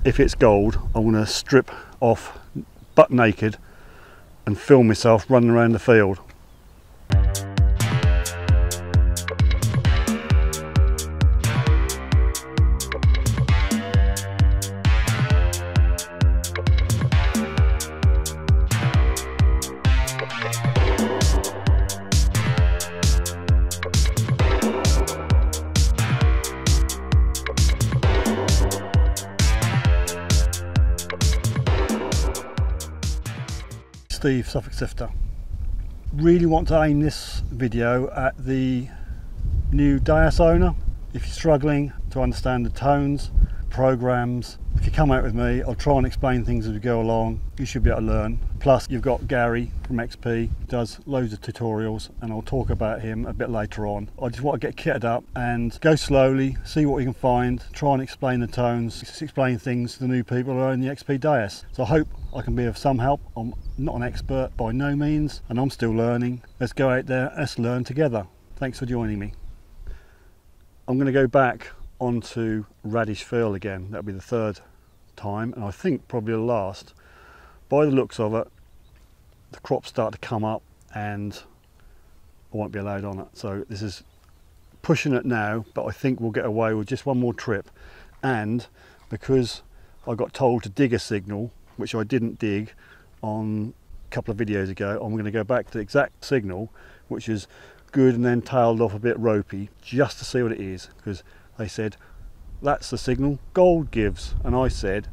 if it's gold, I'm going to strip off butt naked and film myself running around the field. Steve, Suffolk Sifter. Really want to aim this video at the new Deus owner. If you're struggling to understand the tones, programs, if you come out with me, I'll try and explain things as we go along. You should be able to learn. Plus you've got Gary from XP, does loads of tutorials, and I'll talk about him a bit later on. I just want to get kitted up and go slowly, see what we can find, try and explain the tones, explain things to the new people who are in the XP Deus. So I hope I can be of some help. I'm not an expert by no means, and I'm still learning. Let's go out there, let's learn together. Thanks for joining me. I'm going to go back onto Radish Field again. That'll be the third time, and I think probably the last. By the looks of it, the crops start to come up and I won't be allowed on it. So this is pushing it now, but I think we'll get away with just one more trip. And because I got told to dig a signal, which I didn't dig on a couple of videos ago, I'm going to go back to the exact signal, which is good and then tailed off a bit ropey, just to see what it is, because they said that's the signal gold gives, and I said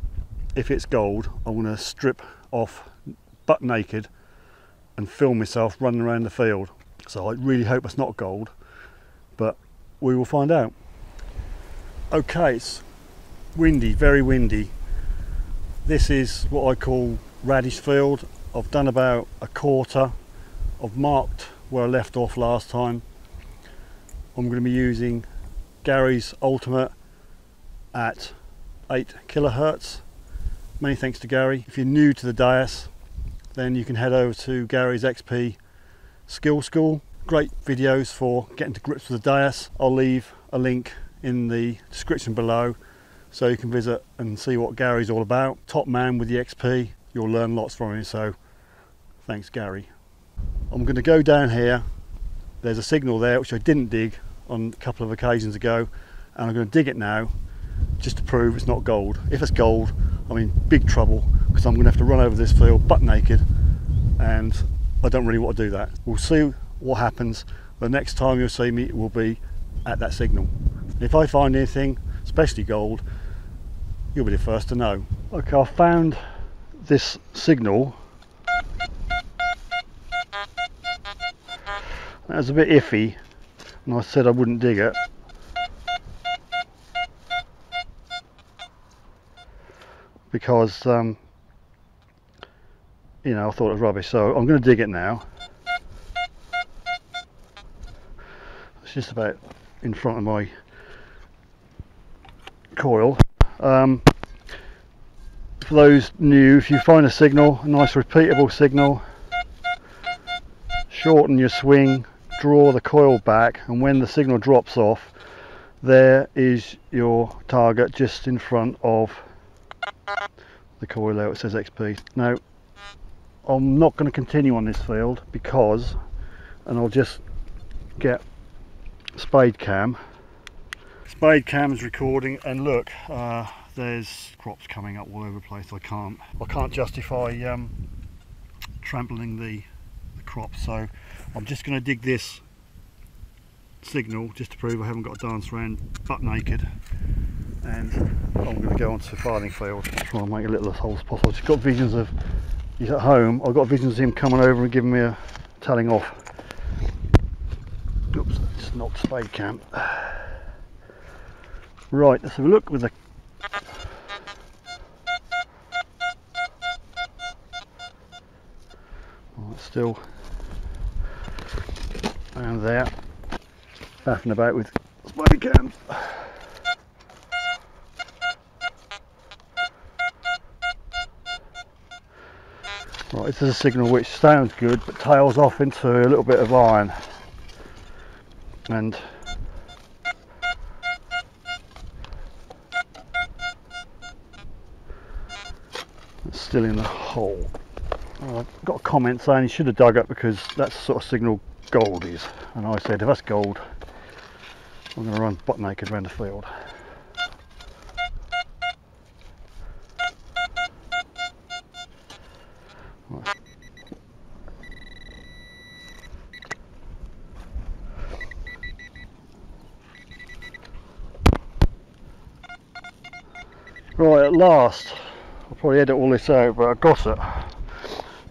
if it's gold, I'm going to strip off butt naked and film myself running around the field. So I really hope it's not gold, but we will find out. Okay, it's windy, very windy. This is what I call Radish Field. I've done about a quarter. I've marked where I left off last time. I'm going to be using Gary's Ultimate at 8 kilohertz. Many thanks to Gary. If you're new to the Deus, then you can head over to Gary's XP Skill School. Great videos for getting to grips with the Deus. I'll leave a link in the description below so you can visit and see what Gary's all about. Top man with the XP. You'll learn lots from him, so thanks Gary. I'm going to go down here. There's a signal there which I didn't dig on a couple of occasions ago, and I'm going to dig it now just to prove it's not gold. If it's gold, I'm in big trouble because I'm going to have to run over this field butt naked, and I don't really want to do that. We'll see what happens. The next time you'll see me will be at that signal. If I find anything, especially gold, you'll be the first to know. Okay, I found this signal. That was a bit iffy, and I said I wouldn't dig it. Because, you know, I thought it was rubbish, so I'm going to dig it now. It's just about in front of my coil. For those new, if you find a signal, a nice repeatable signal, shorten your swing, draw the coil back, and when the signal drops off, there is your target just in front of the coil there. It says XP. Now I'm not going to continue on this field because, and I'll just get spade cam. Spade cam is recording, and look, there's crops coming up all over the place. I can't justify trampling the crops, so I'm just going to dig this signal just to prove I haven't got to dance around butt naked, and I'm going to go onto the farthing field, try and make a little as hole as possible. I've just got visions of, he's at home, I've got visions of him coming over and giving me a telling off. Oops, it's not spade cam. Right, let's have a look with the still around there, faffing about with spade cams. Right, this is a signal which sounds good but tails off into a little bit of iron, and still in the hole. I've got a comment saying he should have dug up because that's the sort of signal gold is, and I said if that's gold I'm going to run butt naked around the field. Right. Right, at last, I'll probably edit all this out, but I got it.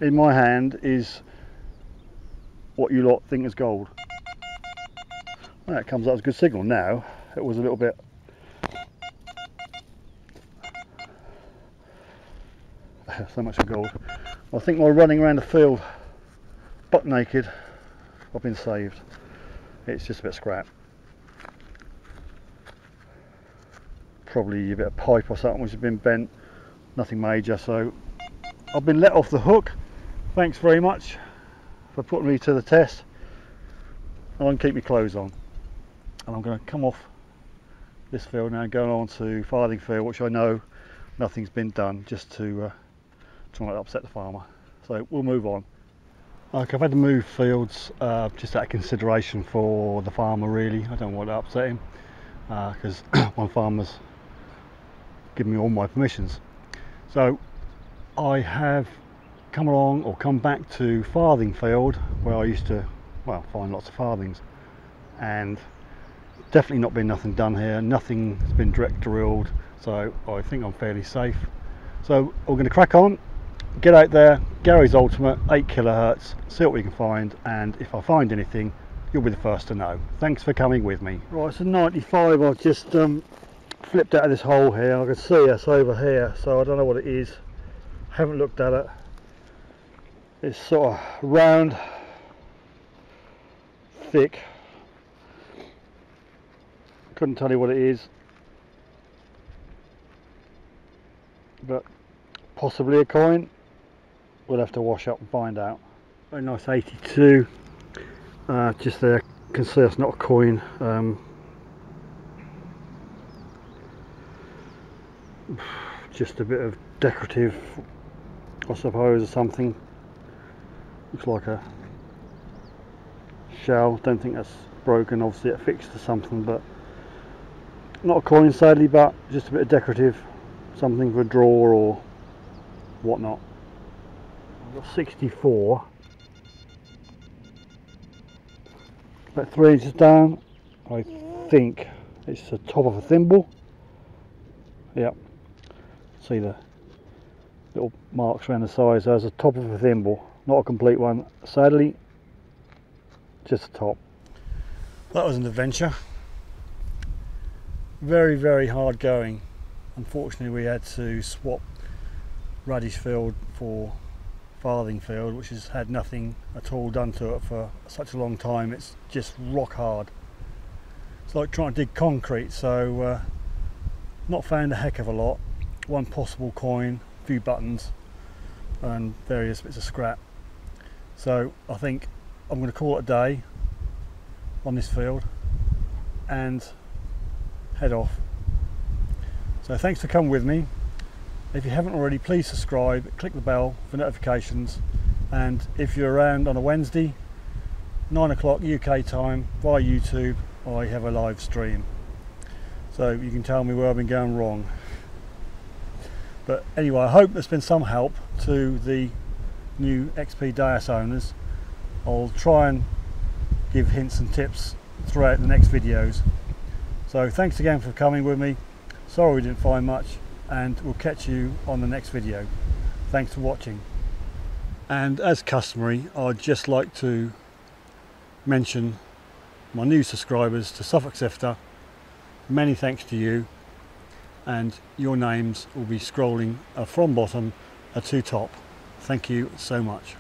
In my hand is what you lot think is gold. That comes up as a good signal now. It was a little bit so much of gold. I think by running around the field butt naked, I've been saved. It's just a bit of scrap. Probably a bit of pipe or something which has been bent, nothing major, so I've been let off the hook. Thanks very much for putting me to the test. I can keep my clothes on, and I'm going to come off this field now and go on to Farthing Field, which I know nothing's been done, just to try not to upset the farmer. So we'll move on. Okay, I've had to move fields just out of consideration for the farmer really. I don't want to upset him because one farmer's given me all my permissions. So I have come along or come back to Farthing Field where I used to, well, find lots of farthings, and definitely not been nothing done here. Nothing's been direct drilled, so I think I'm fairly safe. So we're going to crack on, get out there, Gary's Ultimate 8 kilohertz, see what we can find, and if I find anything you'll be the first to know. Thanks for coming with me. Right, so 95, I've just flipped out of this hole here. I can see it's over here, so I don't know what it is. Haven't looked at it. It's sort of round, thick. Couldn't tell you what it is, but possibly a coin. We'll have to wash up and find out. Very nice 82. Just there, you can see it's not a coin. Just a bit of decorative, I suppose, or something. Looks like a shell. Don't think that's broken. Obviously it fixed to something, but not a coin sadly, but just a bit of decorative, something for a drawer or whatnot. I've got 64, about 3 inches down. I think it's the top of a thimble. Yep, see the little marks around the sides. There's the top of a thimble, not a complete one sadly, just the top. That was an adventure. Very, very hard going. Unfortunately we had to swap Radish Field for Farthing Field, which has had nothing at all done to it for such a long time. It's just rock hard. It's like trying to dig concrete, so not found a heck of a lot. One possible coin, a few buttons and various bits of scrap. So I think I'm going to call it a day on this field and head off. So thanks for coming with me. If you haven't already, please subscribe, click the bell for notifications, and if you're around on a Wednesday 9 o'clock UK time via YouTube, I have a live stream, so you can tell me where I've been going wrong. But anyway, I hope there's been some help to the new XP Deus owners. I'll try and give hints and tips throughout the next videos. So thanks again for coming with me. Sorry we didn't find much, and we'll catch you on the next video. Thanks for watching. And as customary, I'd just like to mention my new subscribers to Suffolk Sifter. Many thanks to you, and your names will be scrolling from bottom to top. Thank you so much.